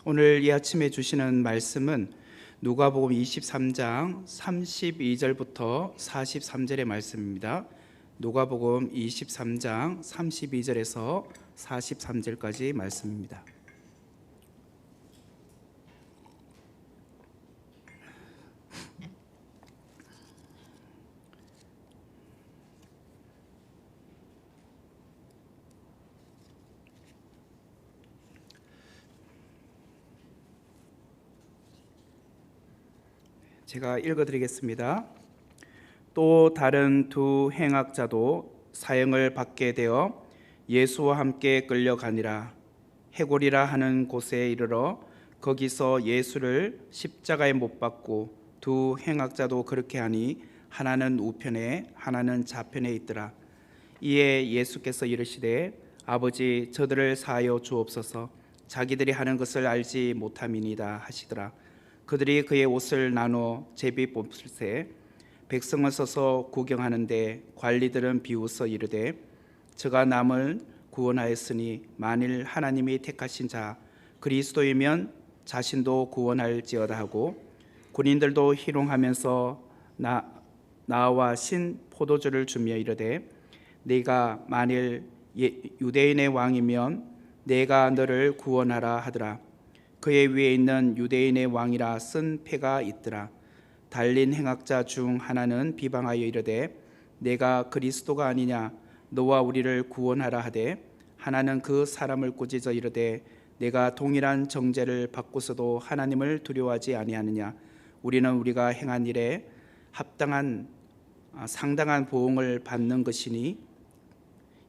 오늘 이 아침에 주시는 말씀은 누가복음 23장 32절부터 43절의 말씀입니다. 누가복음 23장 32절에서 43절까지 말씀입니다. 제가 읽어드리겠습니다. 또 다른 두 행악자도 사형을 받게 되어 예수와 함께 끌려가니라. 해골이라 하는 곳에 이르러 거기서 예수를 십자가에 못 박고 두 행악자도 그렇게 하니 하나는 우편에 하나는 좌편에 있더라. 이에 예수께서 이르시되 아버지 저들을 사하여 주옵소서 자기들이 하는 것을 알지 못함이니이다 하시더라. 그들이 그의 옷을 나누어 제비 뽑을새 백성을 서서 구경하는데 관리들은 비웃어 이르되 저가 남을 구원하였으니 만일 하나님이 택하신 자 그리스도이면 자신도 구원할지어다 하고 군인들도 희롱하면서 나와 신 포도주를 주며 이르되 네가 만일 유대인의 왕이면 내가 너를 구원하라 하더라. 그의 위에 있는 유대인의 왕이라 쓴 패가 있더라. 달린 행악자 중 하나는 비방하여 이르되 내가 그리스도가 아니냐 너와 우리를 구원하라 하되 하나는 그 사람을 꾸짖어 이르되 내가 동일한 정죄를 받고서도 하나님을 두려워하지 아니하느냐 우리는 우리가 행한 일에 합당한 상당한 보응을 받는 것이니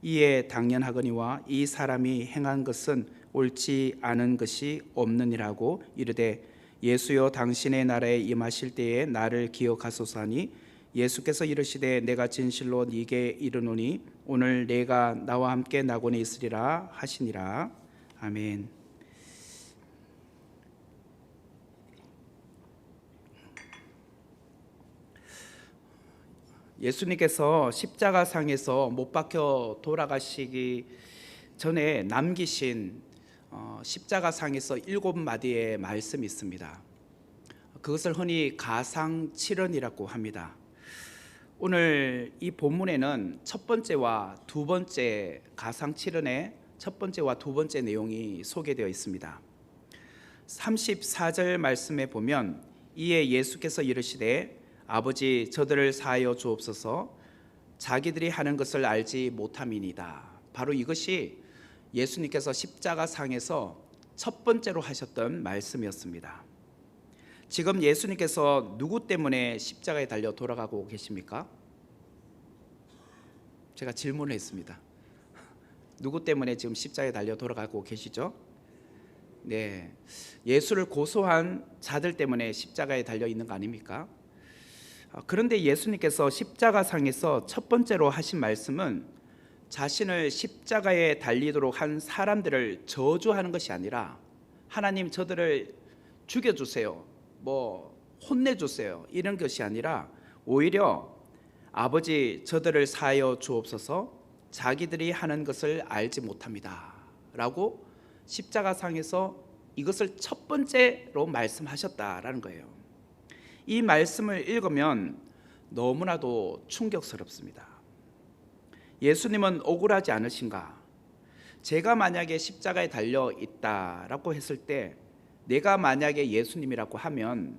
이에 당연하거니와 이 사람이 행한 것은 옳지 않은 것이 없느니라고 이르되 예수여 당신의 나라에 임하실 때에 나를 기억하소서 하니 예수께서 이르시되 내가 진실로 네게 이르노니 오늘 내가 나와 함께 낙원에 있으리라 하시니라. 아멘. 예수님께서 십자가상에서 못 박혀 돌아가시기 전에 남기신 십자가상에서 7마디의 말씀이 있습니다. 그것을 흔히 가상칠언이라고 합니다. 오늘 이 본문에는 첫 번째와 두 번째 가상칠언의 첫 번째와 두 번째 내용이 소개되어 있습니다. 34절 말씀에 보면 이에 예수께서 이르시되 아버지 저들을 사하여 주옵소서 자기들이 하는 것을 알지 못함이니이다. 바로 이것이 예수님께서 십자가상에서 첫 번째로 하셨던 말씀이었습니다. 지금 예수님께서 누구 때문에 십자가에 달려 돌아가고 계십니까? 제가 질문을 했습니다. 누구 때문에 지금 십자가에 달려 돌아가고 계시죠? 네, 예수를 고소한 자들 때문에 십자가에 달려 있는 거 아닙니까? 그런데 예수님께서 십자가상에서 첫 번째로 하신 말씀은 자신을 십자가에 달리도록 한 사람들을 저주하는 것이 아니라 하나님 저들을 죽여주세요, 혼내주세요 이런 것이 아니라 오히려 아버지 저들을 사하여 주옵소서 자기들이 하는 것을 알지 못합니다 라고 십자가상에서 이것을 첫 번째로 말씀하셨다라는 거예요. 이 말씀을 읽으면 너무나도 충격스럽습니다. 예수님은 억울하지 않으신가? 제가 만약에 십자가에 달려 있다라고 했을 때 내가 만약에 예수님이라고 하면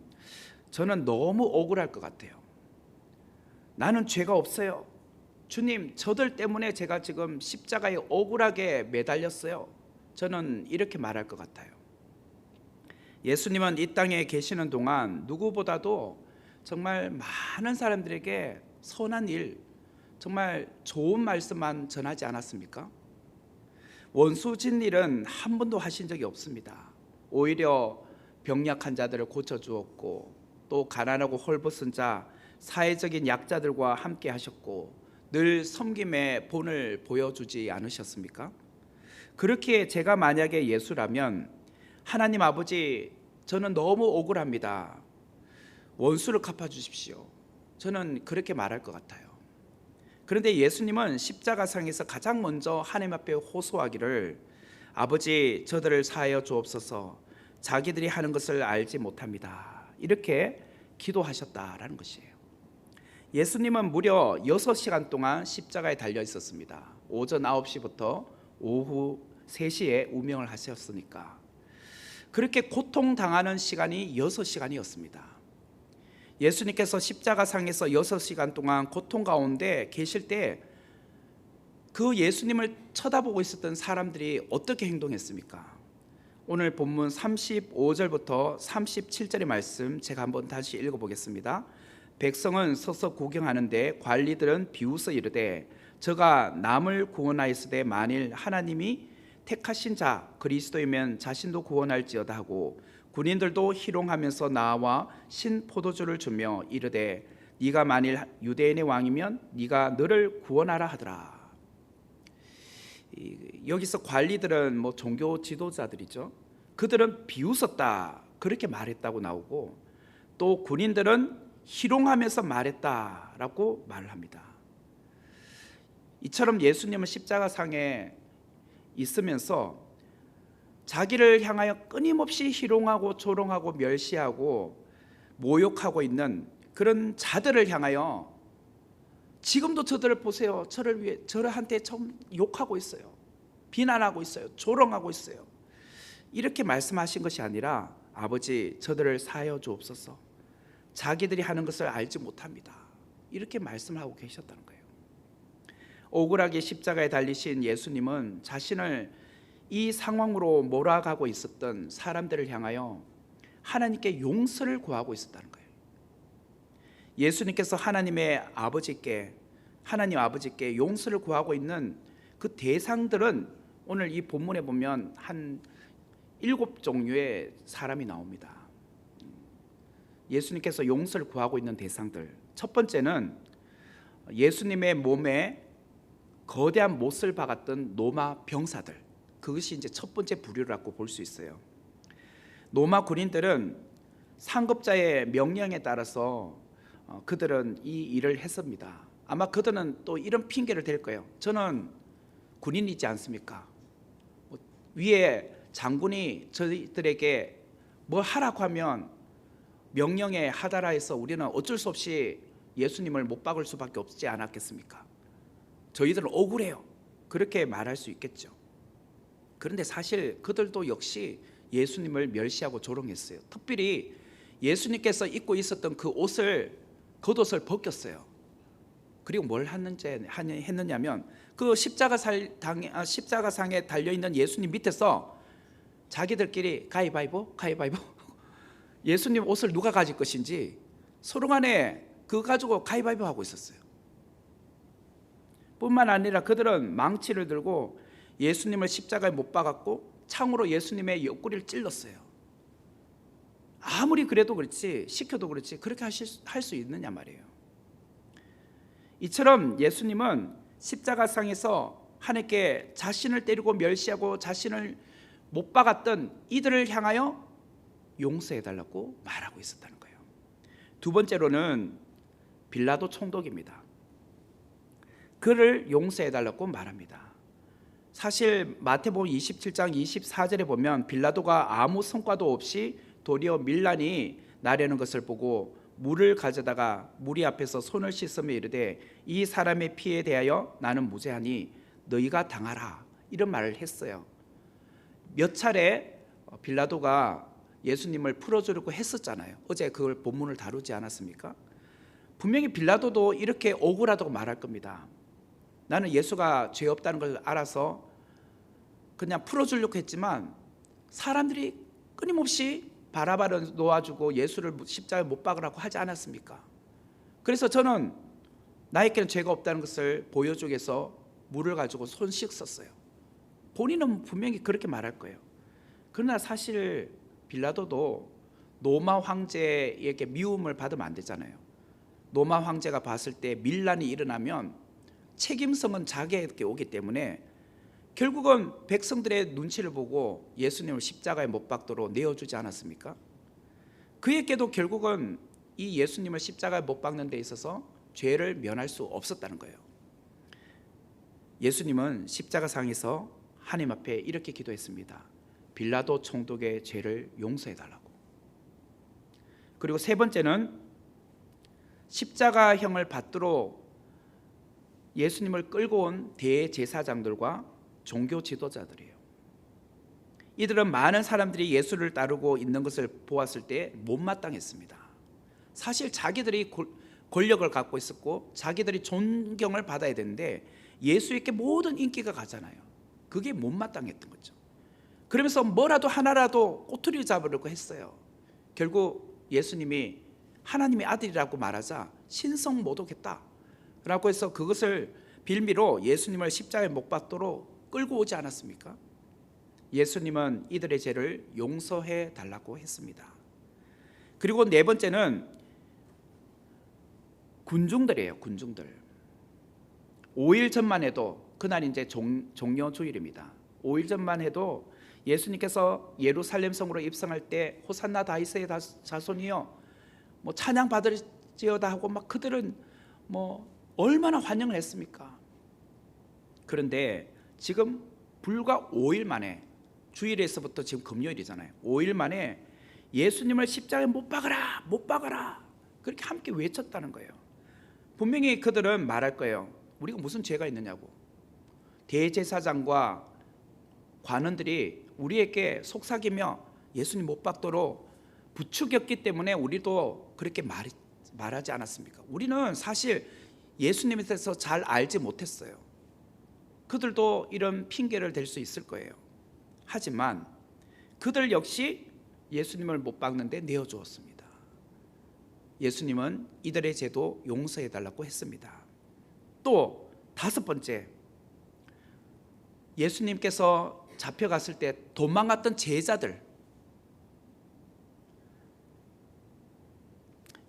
저는 너무 억울할 것 같아요. 나는 죄가 없어요. 주님, 저들 때문에 제가 지금 십자가에 억울하게 매달렸어요. 저는 이렇게 말할 것 같아요. 예수님은 이 땅에 계시는 동안 누구보다도 정말 많은 사람들에게 선한 일, 정말 좋은 말씀만 전하지 않았습니까? 원수진 일은 한 번도 하신 적이 없습니다. 오히려 병약한 자들을 고쳐주었고 또 가난하고 헐벗은 자, 사회적인 약자들과 함께 하셨고 늘 섬김의 본을 보여주지 않으셨습니까? 그렇기에 제가 만약에 예수라면 하나님 아버지 저는 너무 억울합니다. 원수를 갚아주십시오. 저는 그렇게 말할 것 같아요. 그런데 예수님은 십자가상에서 가장 먼저 하나님 앞에 호소하기를 아버지 저들을 사하여 주옵소서 자기들이 하는 것을 알지 못합니다. 이렇게 기도하셨다라는 것이에요. 예수님은 무려 6시간 동안 십자가에 달려 있었습니다. 오전 9시부터 오후 3시에 운명을 하셨으니까 그렇게 고통당하는 시간이 6시간이었습니다. 예수님께서 십자가상에서 6시간 동안 고통 가운데 계실 때 그 예수님을 쳐다보고 있었던 사람들이 어떻게 행동했습니까? 오늘 본문 35절부터 37절의 말씀 제가 한번 다시 읽어보겠습니다. 백성은 서서 구경하는데 관리들은 비웃어 이르되 저가 남을 구원하였으되 만일 하나님이 택하신 자 그리스도이면 자신도 구원할지어다 하고 군인들도 희롱하면서 나와 신 포도주를 주며 이르되 네가 만일 유대인의 왕이면 네가 너를 구원하라 하더라. 여기서 관리들은 종교 지도자들이죠. 그들은 비웃었다 그렇게 말했다고 나오고 또 군인들은 희롱하면서 말했다라고 말을 합니다. 이처럼 예수님은 십자가상에 있으면서 자기를 향하여 끊임없이 희롱하고 조롱하고 멸시하고 모욕하고 있는 그런 자들을 향하여 지금도 저들을 보세요. 저한테 좀 욕하고 있어요. 비난하고 있어요. 조롱하고 있어요. 이렇게 말씀하신 것이 아니라 아버지 저들을 사하여 주옵소서. 자기들이 하는 것을 알지 못합니다. 이렇게 말씀하고 계셨다는 거예요. 억울하게 십자가에 달리신 예수님은 자신을 이 상황으로 몰아가고 있었던 사람들을 향하여 하나님께 용서를 구하고 있었다는 거예요. 예수님께서 하나님 아버지께 용서를 구하고 있는 그 대상들은 오늘 이 본문에 보면 한 7종류의 사람이 나옵니다. 예수님께서 용서를 구하고 있는 대상들, 첫 번째는 예수님의 몸에 거대한 못을 박았던 로마 병사들, 그것이 이제 첫 번째 부류라고 볼 수 있어요. 로마 군인들은 상급자의 명령에 따라서 그들은 이 일을 했습니다. 아마 그들은 또 이런 핑계를 댈 거예요. 저는 군인이지 않습니까? 위에 장군이 저희들에게 뭘 하라고 하면 명령에 하다라 해서 우리는 어쩔 수 없이 예수님을 못 박을 수밖에 없지 않았겠습니까? 저희들은 억울해요. 그렇게 말할 수 있겠죠. 그런데 사실 그들도 역시 예수님을 멸시하고 조롱했어요. 특별히 예수님께서 입고 있었던 그 겉옷을 벗겼어요. 그리고 뭘 했느냐면 그 십자가상에 달려있는 예수님 밑에서 자기들끼리 가위바위보 예수님 옷을 누가 가질 것인지 서로 간에 그거 가지고 가위바위보 하고 있었어요. 뿐만 아니라 그들은 망치를 들고 예수님을 십자가에 못 박았고 창으로 예수님의 옆구리를 찔렀어요. 아무리 그래도 그렇지, 시켜도 그렇지 그렇게 할 수 있느냐 말이에요. 이처럼 예수님은 십자가상에서 하나님께 자신을 때리고 멸시하고 자신을 못 박았던 이들을 향하여 용서해달라고 말하고 있었다는 거예요. 두 번째로는 빌라도 총독입니다. 그를 용서해달라고 말합니다. 사실 마태복음 27장 24절에 보면 빌라도가 아무 성과도 없이 도리어 밀란이 나려는 것을 보고 물을 가져다가 무리 앞에서 손을 씻으며 이르되 이 사람의 피에 대하여 나는 무죄하니 너희가 당하라, 이런 말을 했어요. 몇 차례 빌라도가 예수님을 풀어주려고 했었잖아요. 어제 그걸 본문을 다루지 않았습니까? 분명히 빌라도도 이렇게 억울하다고 말할 겁니다. 나는 예수가 죄 없다는 걸 알아서 그냥 풀어주려고 했지만 사람들이 끊임없이 바라바를 놓아주고 예수를 십자가에 못 박으라고 하지 않았습니까? 그래서 저는 나에게는 죄가 없다는 것을 보여주기 위해서 물을 가지고 손 씻었어요. 본인은 분명히 그렇게 말할 거예요. 그러나 사실 빌라도도 로마 황제에게 미움을 받으면 안 되잖아요. 로마 황제가 봤을 때 밀란이 일어나면 책임성은 자기에게 오기 때문에 결국은 백성들의 눈치를 보고 예수님을 십자가에 못 박도록 내어주지 않았습니까? 그에게도 결국은 이 예수님을 십자가에 못 박는 데 있어서 죄를 면할 수 없었다는 거예요. 예수님은 십자가상에서 하나님 앞에 이렇게 기도했습니다. 빌라도 총독의 죄를 용서해 달라고. 그리고 세 번째는 십자가형을 받도록 예수님을 끌고 온 대제사장들과 종교 지도자들이에요. 이들은 많은 사람들이 예수를 따르고 있는 것을 보았을 때 못마땅했습니다. 사실 자기들이 권력을 갖고 있었고 자기들이 존경을 받아야 되는데 예수에게 모든 인기가 가잖아요. 그게 못마땅했던 거죠. 그러면서 뭐라도 하나라도 꼬투리를 잡으려고 했어요. 결국 예수님이 하나님의 아들이라고 말하자 신성모독했다라고 해서 그것을 빌미로 예수님을 십자가에 못 박도록 끌고 오지 않았습니까? 예수님은 이들의 죄를 용서해 달라고 했습니다. 그리고 네 번째는 군중들이에요. 군중들. 5일 전만 해도, 그날 이제 종려주일입니다. 5일 전만 해도 예수님께서 예루살렘 성으로 입성할 때 호산나 다윗의 자손이여 뭐 찬양 받을지어다 하고 막 그들은 뭐 얼마나 환영을 했습니까? 그런데 지금 불과 5일 만에, 주일에서부터 지금 금요일이잖아요. 5일 만에 예수님을 십자가에 못 박아라, 못 박아라, 그렇게 함께 외쳤다는 거예요. 분명히 그들은 말할 거예요. 우리가 무슨 죄가 있느냐고. 대제사장과 관원들이 우리에게 속삭이며 예수님 못 박도록 부추겼기 때문에 우리도 그렇게 말하지 않았습니까? 우리는 사실 예수님에 대해서 잘 알지 못했어요. 그들도 이런 핑계를 댈 수 있을 거예요. 하지만 그들 역시 예수님을 못 박는데 내어주었습니다. 예수님은 이들의 죄도 용서해 달라고 했습니다. 또 다섯 번째, 예수님께서 잡혀갔을 때 도망갔던 제자들,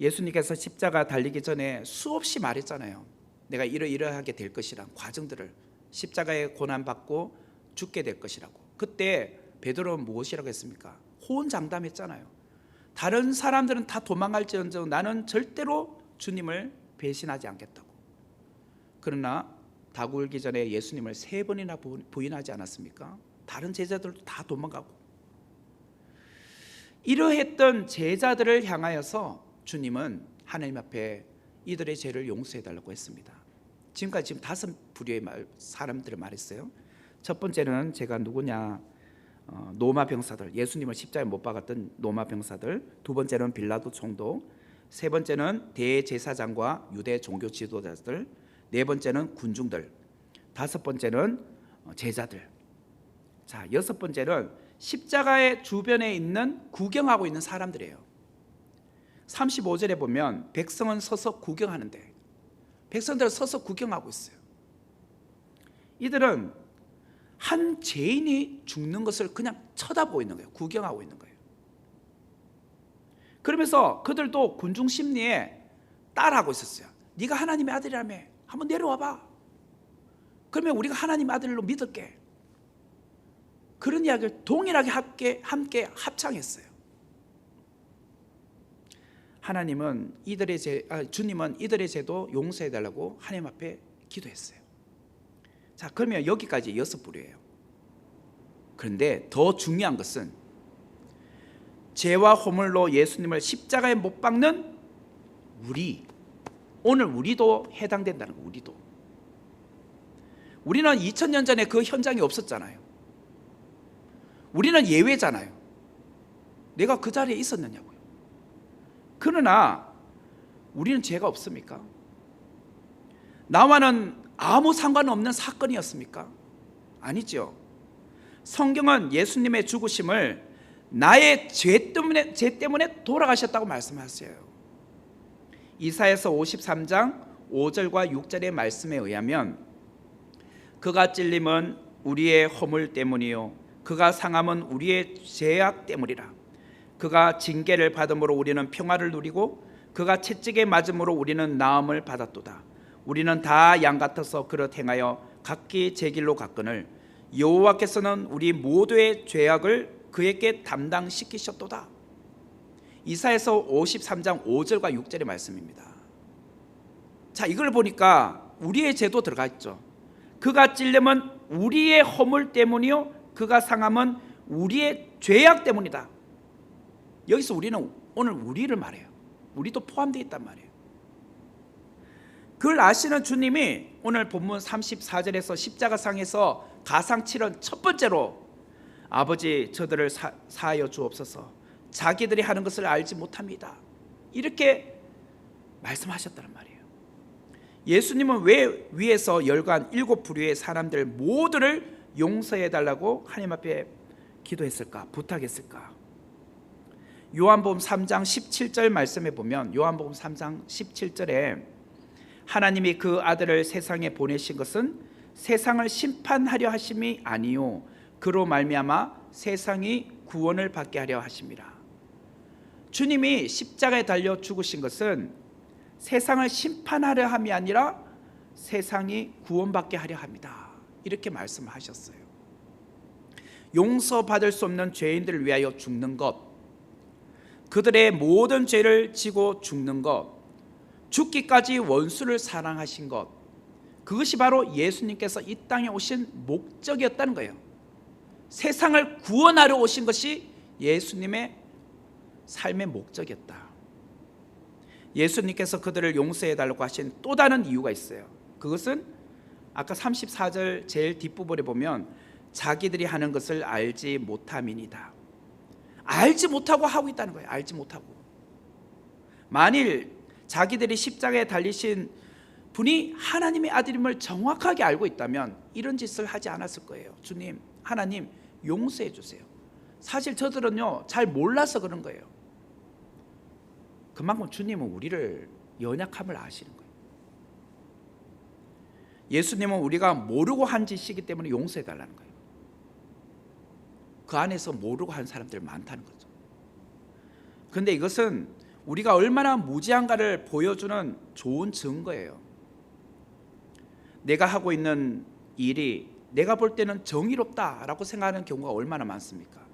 예수님께서 십자가 달리기 전에 수없이 말했잖아요. 내가 이러이러하게 될 것이란 과정들을, 십자가에 고난받고 죽게 될 것이라고. 그때 베드로는 무엇이라고 했습니까? 호언장담했잖아요. 다른 사람들은 다 도망갈지언정 나는 절대로 주님을 배신하지 않겠다고. 그러나 닭 울기 전에 예수님을 3번이나 부인하지 않았습니까? 다른 제자들도 다 도망가고. 이러했던 제자들을 향하여서 주님은 하나님 앞에 이들의 죄를 용서해 달라고 했습니다. 지금까지 5부류의 사람들을 말했어요. 첫 번째는 제가 누구냐, 로마 병사들, 예수님을 십자가에 못 박았던 로마 병사들. 두 번째는 빌라도 총독. 세 번째는 대제사장과 유대 종교 지도자들. 네 번째는 군중들. 다섯 번째는 제자들. 자, 여섯 번째는 십자가의 주변에 있는 구경하고 있는 사람들이에요. 35절에 보면 백성은 서서 구경하는데, 백성들은 서서 구경하고 있어요. 이들은 한 죄인이 죽는 것을 그냥 쳐다보고 있는 거예요. 구경하고 있는 거예요. 그러면서 그들도 군중 심리에 따라하고 있었어요. 네가 하나님의 아들이라며, 한번 내려와봐. 그러면 우리가 하나님 아들로 믿을게. 그런 이야기를 동일하게 함께 합창했어요. 주님은 이들의 죄도 용서해 달라고 하나님 앞에 기도했어요. 자, 그러면 여기까지 6부류예요. 그런데 더 중요한 것은 죄와 허물로 예수님을 십자가에 못 박는 오늘 우리도 해당된다는 거. 우리는 2000년 전에 그 현장에 없었잖아요. 우리는 예외잖아요. 내가 그 자리에 있었느냐고요. 그러나 우리는 죄가 없습니까? 나와는 아무 상관없는 사건이었습니까? 아니죠. 성경은 예수님의 죽으심을 나의 죄 때문에 돌아가셨다고 말씀하세요. 이사야서 53장 5절과 6절의 말씀에 의하면 그가 찔림은 우리의 허물 때문이요 그가 상함은 우리의 죄악 때문이라. 그가 징계를 받음으로 우리는 평화를 누리고 그가 채찍에 맞음으로 우리는 나음을 받았도다. 우리는 다 양 같아서 그릇 행하여 각기 제 길로 갔거늘 여호와께서는 우리 모두의 죄악을 그에게 담당시키셨도다. 이사야서 53장 5절과 6절의 말씀입니다. 자, 이걸 보니까 우리의 죄도 들어가 있죠. 그가 찔림은 우리의 허물 때문이요 그가 상함은 우리의 죄악 때문이다. 여기서 우리는 오늘 우리를 말해요. 우리도 포함되어 있단 말이에요. 그걸 아시는 주님이 오늘 본문 34절에서 십자가상에서 가상 치른 첫 번째로 아버지 저들을 사하여 주옵소서, 자기들이 하는 것을 알지 못합니다, 이렇게 말씀하셨다는 말이에요. 예수님은 왜 위에서 열관 일곱 부류의 사람들 모두를 용서해 달라고 하나님 앞에 기도했을까, 부탁했을까? 요한복음 3장 17절 말씀에 보면, 요한복음 3장 17절에 하나님이 그 아들을 세상에 보내신 것은 세상을 심판하려 하심이 아니요 그로 말미암아 세상이 구원을 받게 하려 하심이라. 주님이 십자가에 달려 죽으신 것은 세상을 심판하려 함이 아니라 세상이 구원받게 하려 합니다, 이렇게 말씀하셨어요. 용서받을 수 없는 죄인들을 위하여 죽는 것, 그들의 모든 죄를 지고 죽는 것, 죽기까지 원수를 사랑하신 것, 그것이 바로 예수님께서 이 땅에 오신 목적이었다는 거예요. 세상을 구원하러 오신 것이 예수님의 삶의 목적이었다. 예수님께서 그들을 용서해달라고 하신 또 다른 이유가 있어요. 그것은 아까 34절 제일 뒷부분에 보면 자기들이 하는 것을 알지 못함이니이다. 알지 못하고 하고 있다는 거예요. 알지 못하고. 만일 자기들이 십자가에 달리신 분이 하나님의 아들임을 정확하게 알고 있다면 이런 짓을 하지 않았을 거예요. 주님, 하나님 용서해 주세요. 사실 저들은요 잘 몰라서 그런 거예요. 그만큼 주님은 우리를 연약함을 아시는 거예요. 예수님은 우리가 모르고 한 짓이기 때문에 용서해 달라는 거예요. 그 안에서 모르고 한 사람들 많다는 거죠. 그런데 이것은 우리가 얼마나 무지한가를 보여주는 좋은 증거예요. 내가 하고 있는 일이 내가 볼 때는 정의롭다라고 생각하는 경우가 얼마나 많습니까?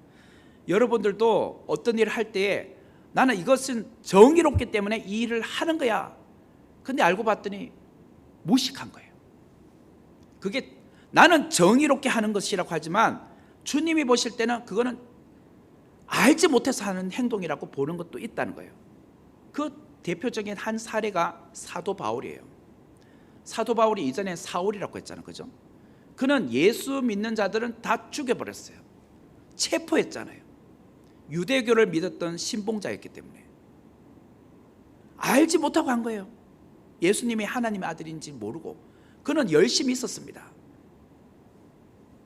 여러분들도 어떤 일을 할 때에 나는 이것은 정의롭기 때문에 이 일을 하는 거야. 근데 알고 봤더니 무식한 거예요. 그게 나는 정의롭게 하는 것이라고 하지만 주님이 보실 때는 그거는 알지 못해서 하는 행동이라고 보는 것도 있다는 거예요. 그 대표적인 한 사례가 사도 바울이에요. 사도 바울이 이전에 사울이라고 했잖아요. 그죠? 그는 예수 믿는 자들은 다 죽여버렸어요. 체포했잖아요. 유대교를 믿었던 신봉자였기 때문에. 알지 못하고 한 거예요. 예수님이 하나님의 아들인지 모르고. 그는 열심히 있었습니다.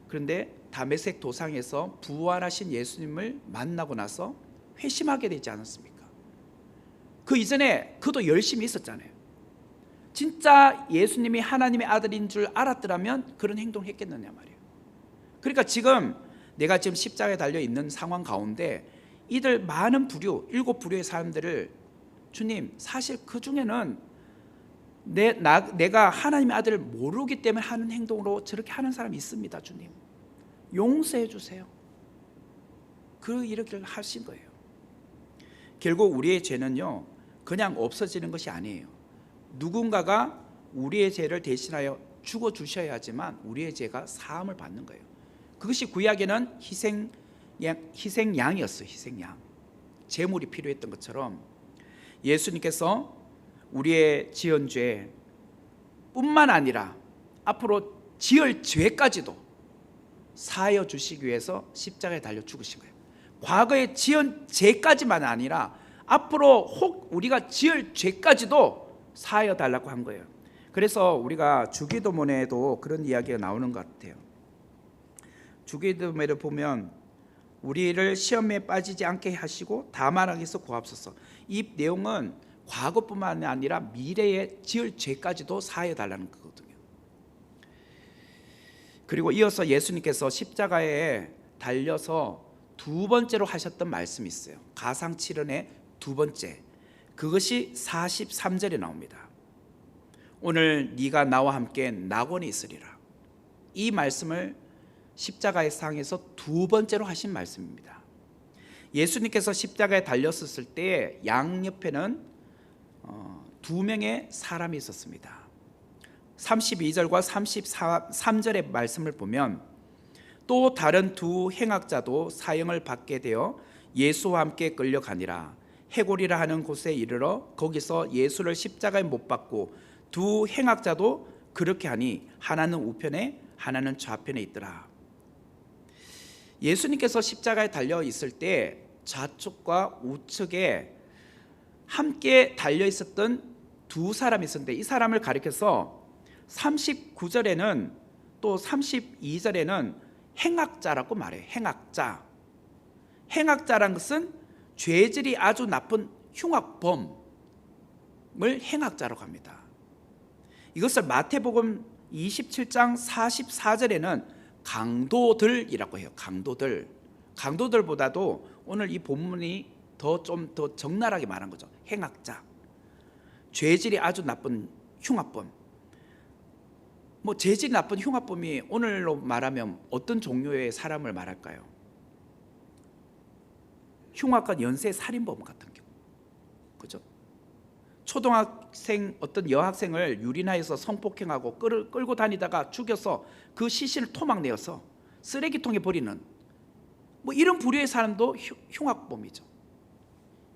그런데 다메섹 도상에서 부활하신 예수님을 만나고 나서 회심하게 되지 않았습니까? 그 이전에 그도 열심히 있었잖아요. 진짜 예수님이 하나님의 아들인 줄 알았더라면 그런 행동을 했겠느냐 말이에요. 그러니까 지금 내가 지금 십자가에 달려 있는 상황 가운데 이들 많은 부류, 7부류의 사람들을 주님, 사실 그 중에는 내가 하나님의 아들을 모르기 때문에 하는 행동으로 저렇게 하는 사람이 있습니다. 주님, 용서해 주세요. 그 일을 하신 거예요. 결국 우리의 죄는요 그냥 없어지는 것이 아니에요. 누군가가 우리의 죄를 대신하여 죽어 주셔야지만 우리의 죄가 사함을 받는 거예요. 그것이 구약에는 희생양이었어요. 희생양, 제물이 필요했던 것처럼 예수님께서 우리의 지은 죄 뿐만 아니라 앞으로 지을 죄까지도 사하여 주시기 위해서 십자가에 달려 죽으신 거예요. 과거에 지은 죄까지만 아니라 앞으로 혹 우리가 지을 죄까지도 사하여 달라고 한 거예요. 그래서 우리가 주기도문에도 그런 이야기가 나오는 것 같아요. 주기도문을 보면 우리를 시험에 빠지지 않게 하시고 다만 악에서 구하옵소서. 이 내용은 과거뿐만 아니라 미래에 지을 죄까지도 사하여 달라는 거거든요. 그리고 이어서 예수님께서 십자가에 달려서 두 번째로 하셨던 말씀이 있어요. 가상칠언의 두 번째, 그것이 43절에 나옵니다. 오늘 네가 나와 함께 낙원에 있으리라. 이 말씀을 십자가의 상에서 두 번째로 하신 말씀입니다. 예수님께서 십자가에 달렸었을 때 양옆에는 두 명의 사람이 있었습니다. 32절과 33절의 말씀을 보면 또 다른 두 행악자도 사형을 받게 되어 예수와 함께 끌려가니라. 해골이라 하는 곳에 이르러 거기서 예수를 십자가에 못 박고 두 행악자도 그렇게 하니 하나는 우편에 하나는 좌편에 있더라. 예수님께서 십자가에 달려 있을 때 좌측과 우측에 함께 달려 있었던 두 사람이 있었는데, 이 사람을 가리켜서 39절에는 또 32절에는 행악자라고 말해요. 행악자. 행악자란 것은 죄질이 아주 나쁜 흉악범을 행악자라고 합니다. 이것을 마태복음 27장 44절에는 강도들이라고 해요. 강도들. 강도들보다도 오늘 이 본문이 좀 더 적나라하게 말한 거죠. 행악자. 죄질이 아주 나쁜 흉악범. 죄질이 나쁜 흉악범이 오늘로 말하면 어떤 종류의 사람을 말할까요? 흉악한 연쇄 살인범 같은 경우, 그죠? 초등학생 어떤 여학생을 유린하여서 성폭행하고 끌고 다니다가 죽여서 그 시신을 토막내어서 쓰레기통에 버리는 이런 부류의 사람도 흉악범이죠.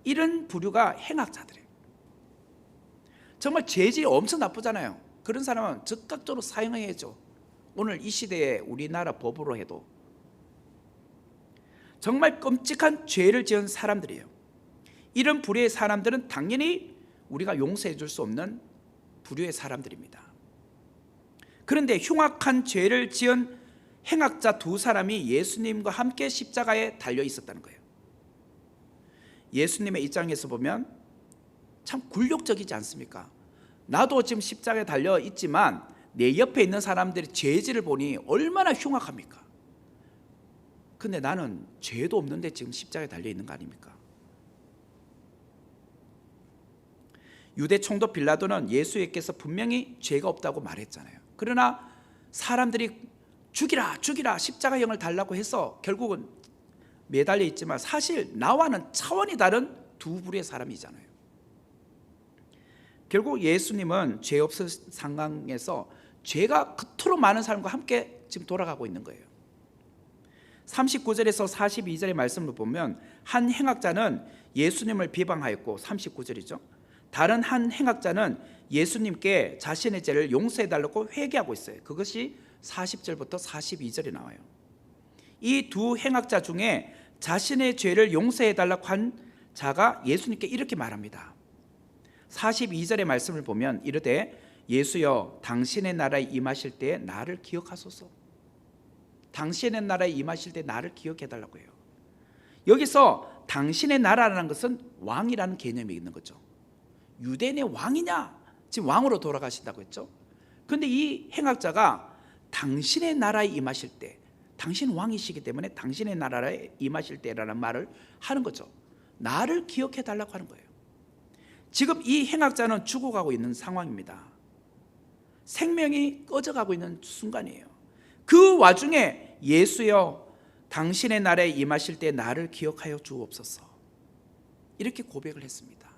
이런 부류가 행악자들이에요. 정말 죄질이 엄청 나쁘잖아요. 그런 사람은 즉각적으로 사형해야죠. 오늘 이 시대에 우리나라 법으로 해도 정말 끔찍한 죄를 지은 사람들이에요. 이런 부류의 사람들은 당연히 우리가 용서해 줄 수 없는 부류의 사람들입니다. 그런데 흉악한 죄를 지은 행악자 두 사람이 예수님과 함께 십자가에 달려 있었다는 거예요. 예수님의 입장에서 보면 참 굴욕적이지 않습니까? 나도 지금 십자가에 달려 있지만 내 옆에 있는 사람들의 죄질을 보니 얼마나 흉악합니까? 근데 나는 죄도 없는데 지금 십자가에 달려 있는 거 아닙니까? 유대 총독 빌라도는 예수께서 분명히 죄가 없다고 말했잖아요. 그러나 사람들이 죽이라 죽이라 십자가형을 달라고 해서 결국은 매달려 있지만 사실 나와는 차원이 다른 두 부류의 사람이잖아요. 결국 예수님은 죄 없을 상황에서 죄가 그토록 많은 사람과 함께 지금 돌아가고 있는 거예요. 39절에서 42절의 말씀을 보면 한 행악자는 예수님을 비방하였고, 39절이죠. 다른 한 행악자는 예수님께 자신의 죄를 용서해달라고 회개하고 있어요. 그것이 40절부터 42절에 나와요. 이 두 행악자 중에 자신의 죄를 용서해달라고 한 자가 예수님께 이렇게 말합니다. 42절의 말씀을 보면 이르되 예수여 당신의 나라에 임하실 때 나를 기억하소서. 당신의 나라에 임하실 때 나를 기억해달라고 해요. 여기서 당신의 나라라는 것은 왕이라는 개념이 있는 거죠. 유대인의 왕이냐? 지금 왕으로 돌아가신다고 했죠. 그런데 이 행악자가 당신의 나라에 임하실 때, 당신 왕이시기 때문에 당신의 나라에 임하실 때라는 말을 하는 거죠. 나를 기억해달라고 하는 거예요. 지금 이 행악자는 죽어가고 있는 상황입니다. 생명이 꺼져가고 있는 순간이에요. 그 와중에 예수여 당신의 나라에 임하실 때 나를 기억하여 주옵소서, 이렇게 고백을 했습니다.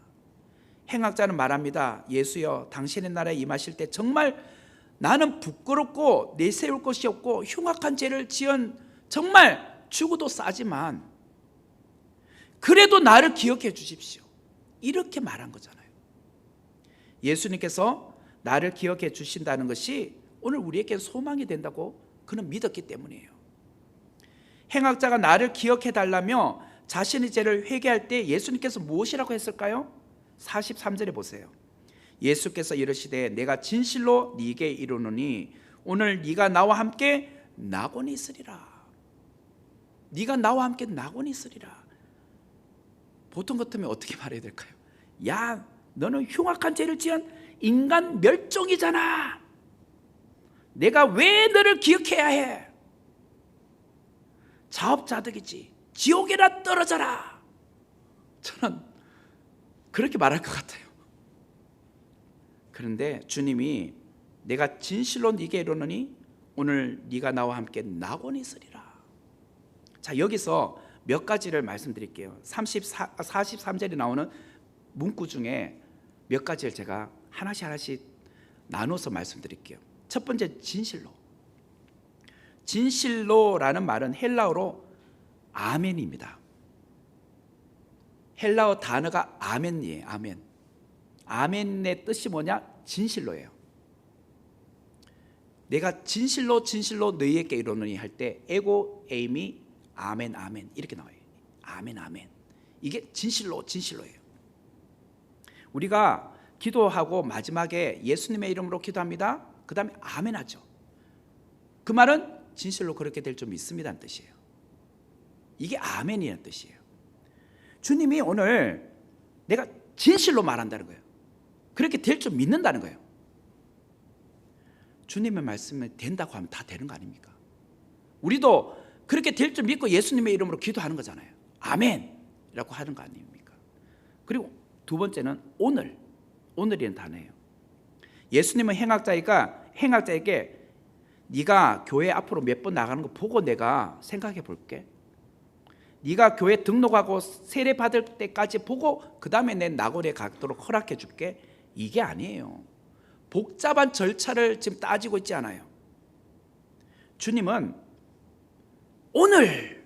행악자는 말합니다. 예수여 당신의 나라에 임하실 때 정말 나는 부끄럽고 내세울 것이 없고 흉악한 죄를 지은 정말 죽어도 싸지만 그래도 나를 기억해 주십시오, 이렇게 말한 거잖아요. 예수님께서 나를 기억해 주신다는 것이 오늘 우리에게 소망이 된다고 그는 믿었기 때문이에요. 행악자가 나를 기억해 달라며 자신의 죄를 회개할 때 예수님께서 무엇이라고 했을까요? 43절에 보세요. 예수께서 이르시되 내가 진실로 네게 이르노니 오늘 네가 나와 함께 낙원에 있으리라. 네가 나와 함께 낙원에 있으리라. 보통 같으면 어떻게 말해야 될까요? 야, 너는 흉악한 죄를 지은 인간 멸종이잖아. 내가 왜 너를 기억해야 해? 자업자득이지. 지옥에나 떨어져라. 저는 그렇게 말할 것 같아요. 그런데 주님이 내가 진실로 네게 이르노니 오늘 네가 나와 함께 낙원에 있으리라. 자, 여기서 몇 가지를 말씀드릴게요. 43절에 나오는 문구 중에 몇 가지를 제가 하나씩 나눠서 말씀드릴게요. 첫 번째, 진실로. 진실로라는 말은 헬라어로 아멘입니다. 헬라어 단어가 아멘이에요. 아멘. 아멘의 뜻이 뭐냐? 진실로예요. 내가 진실로 너희에게 이르노니 할 때 에고 에이미 아멘 아멘 이렇게 나와요. 아멘 아멘. 이게 진실로예요. 우리가 기도하고 마지막에 예수님의 이름으로 기도합니다. 그 다음에 아멘 하죠. 그 말은 진실로 그렇게 될 줄 믿습니다는 뜻이에요. 이게 아멘이라는 뜻이에요. 주님이 오늘 내가 진실로 말한다는 거예요. 그렇게 될 줄 믿는다는 거예요. 주님의 말씀이 된다고 하면 다 되는 거 아닙니까? 우리도 그렇게 될 줄 믿고 예수님의 이름으로 기도하는 거잖아요. 아멘이라고 하는 거 아닙니까? 그리고 두 번째는 오늘이라는 단어예요. 예수님은 행악자에게 네가 교회 앞으로 몇 번 나가는 거 보고 내가 생각해 볼게. 네가 교회 등록하고 세례 받을 때까지 보고 그 다음에 내 낙원에 가도록 허락해 줄게. 이게 아니에요. 복잡한 절차를 지금 따지고 있지 않아요. 주님은 오늘,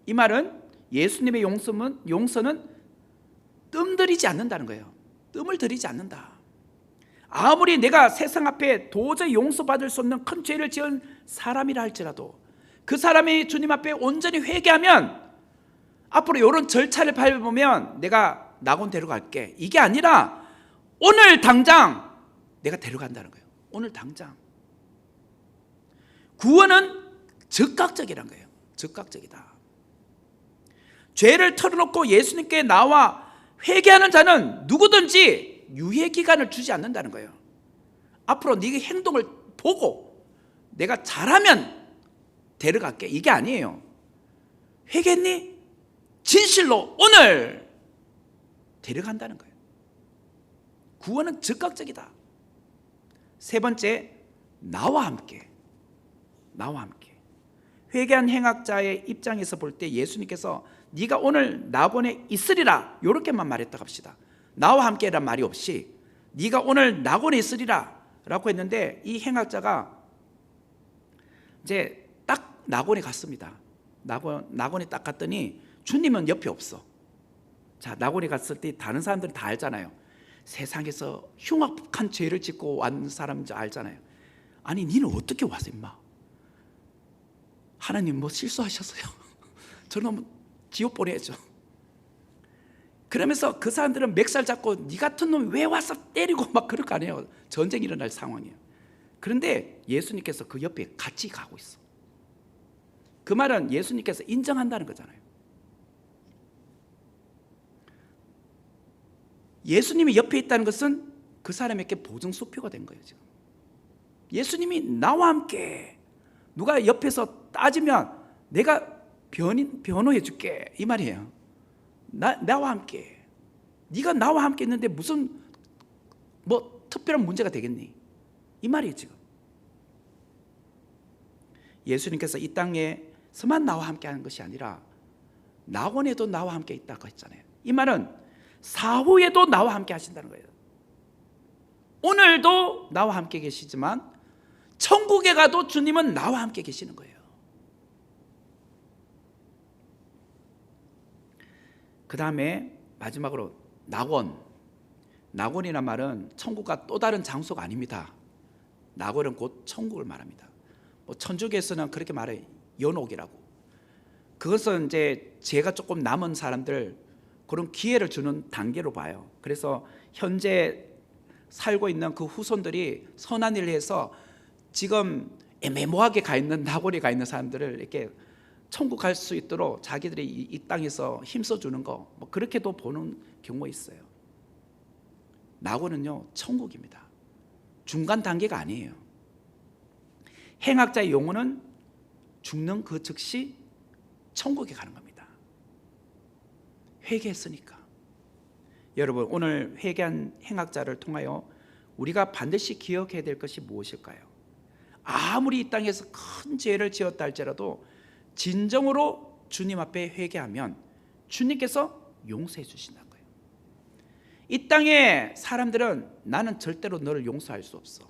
이 말은 예수님의 용서는 뜸들이지 않는다는 거예요. 뜸을 들이지 않는다. 아무리 내가 세상 앞에 도저히 용서받을 수 없는 큰 죄를 지은 사람이라 할지라도 그 사람이 주님 앞에 온전히 회개하면 앞으로 이런 절차를 밟으면 내가 낙원 데려갈게. 이게 아니라 오늘 당장 내가 데려간다는 거예요. 오늘 당장. 구원은 즉각적이란 거예요. 즉각적이다. 죄를 털어놓고 예수님께 나와 회개하는 자는 누구든지 유예 기간을 주지 않는다는 거예요. 앞으로 네가 행동을 보고 내가 잘하면 데려갈게. 이게 아니에요. 회개했니? 진실로 오늘 데려간다는 거예요. 구원은 즉각적이다. 세 번째, 나와 함께. 회개한 행악자의 입장에서 볼 때 예수님께서 네가 오늘 낙원에 있으리라 이렇게만 말했다고 합시다. 나와 함께란 말이 없이 네가 오늘 낙원에 있으리라 라고 했는데, 이 행악자가 이제 딱 낙원에 갔습니다. 낙원에 딱 갔더니 주님은 옆에 없어. 자, 낙원에 갔을 때 다른 사람들은 다 알잖아요. 세상에서 흉악한 죄를 짓고 왔는 사람인지 알잖아요. 아니, 니는 어떻게 왔어 임마? 하나님 뭐 실수하셨어요? 저놈 지옥 보내야죠. 그러면서 그 사람들은 맥살 잡고 니 같은 놈이 왜 와서 때리고 막 그럴 거 아니에요. 전쟁이 일어날 상황이에요. 그런데 예수님께서 그 옆에 같이 가고 있어. 그 말은 예수님께서 인정한다는 거잖아요. 예수님이 옆에 있다는 것은 그 사람에게 보증수표가 된 거예요. 지금 예수님이 나와 함께, 누가 옆에서 따지면 내가 변호해 줄게 이 말이에요. 나와 함께. 네가 나와 함께 있는데 무슨 뭐 특별한 문제가 되겠니? 이 말이에요. 지금 예수님께서 이 땅에서만 나와 함께 하는 것이 아니라 낙원에도 나와 함께 있다고 했잖아요. 이 말은 사후에도 나와 함께 하신다는 거예요. 오늘도 나와 함께 계시지만 천국에 가도 주님은 나와 함께 계시는 거예요. 그 다음에 마지막으로 낙원이란 말은 천국과 또 다른 장소가 아닙니다. 낙원은 곧 천국을 말합니다. 뭐 천주교에서는 그렇게 말해요. 연옥이라고. 그것은 이제 죄가 조금 남은 사람들, 그런 기회를 주는 단계로 봐요. 그래서 현재 살고 있는 그 후손들이 선한 일을 해서 지금 애매모호하게 가 있는 낙원에 가 있는 사람들을 이렇게 천국 갈 수 있도록 자기들이 이 땅에서 힘써주는 거, 뭐 그렇게도 보는 경우가 있어요. 낙원은요 천국입니다. 중간 단계가 아니에요. 행악자의 영혼은 죽는 그 즉시 천국에 가는 겁니다. 회개했으니까. 여러분, 오늘 회개한 행악자를 통하여 우리가 반드시 기억해야 될 것이 무엇일까요? 아무리 이 땅에서 큰 죄를 지었다 할지라도 진정으로 주님 앞에 회개하면 주님께서 용서해 주신다는 거예요. 이 땅의 사람들은 나는 절대로 너를 용서할 수 없어.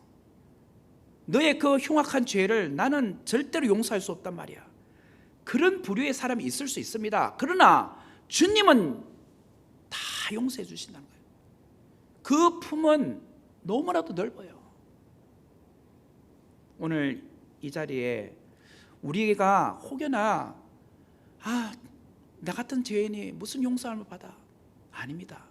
너의 그 흉악한 죄를 나는 절대로 용서할 수 없단 말이야. 그런 부류의 사람이 있을 수 있습니다. 그러나 주님은 다 용서해 주신다는 거예요. 그 품은 너무나도 넓어요. 오늘 이 자리에 우리가 혹여나 나 같은 죄인이 무슨 용서함을 받아? 아닙니다.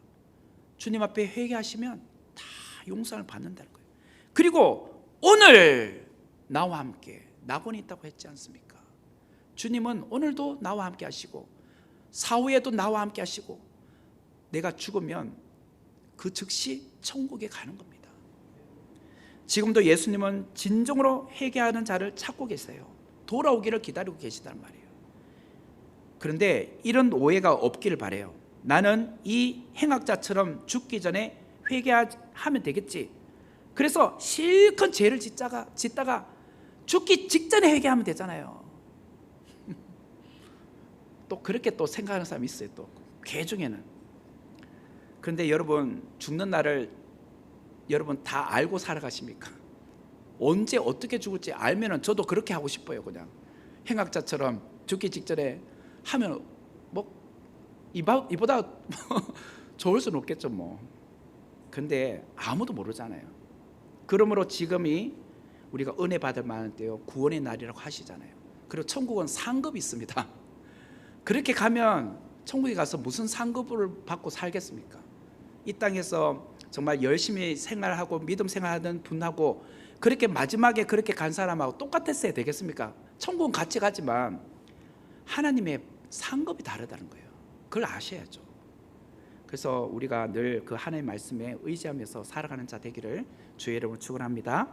주님 앞에 회개하시면 다 용서를 받는다는 거예요. 그리고 오늘 나와 함께 낙원이 있다고 했지 않습니까? 주님은 오늘도 나와 함께 하시고 사후에도 나와 함께 하시고 내가 죽으면 그 즉시 천국에 가는 겁니다. 지금도 예수님은 진정으로 회개하는 자를 찾고 계세요. 돌아오기를 기다리고 계시단 말이에요. 그런데 이런 오해가 없기를 바라요. 나는 이 행악자처럼 죽기 전에 회개하면 되겠지. 그래서 실컷 죄를 짓다가 죽기 직전에 회개하면 되잖아요. 또 그렇게 또 생각하는 사람이 있어요. 또 개 중에는. 그런데 여러분, 죽는 날을 여러분 다 알고 살아가십니까? 언제 어떻게 죽을지 알면은 저도 그렇게 하고 싶어요. 그냥 행악자처럼 죽기 직전에 하면 뭐 이보다 좋을 수는 없겠죠 뭐. 근데 아무도 모르잖아요. 그러므로 지금이 우리가 은혜 받을 만한 때요, 구원의 날이라고 하시잖아요. 그리고 천국은 상급이 있습니다. 그렇게 가면 천국에 가서 무슨 상급을 받고 살겠습니까? 이 땅에서 정말 열심히 생활하고 믿음 생활하는 분하고 그렇게 마지막에 그렇게 간 사람하고 똑같았어야 되겠습니까? 천국은 같이 가지만 하나님의 상급이 다르다는 거예요. 그걸 아셔야죠. 그래서 우리가 늘 그 하나님의 말씀에 의지하면서 살아가는 자 되기를 주의 이름으로 축원합니다.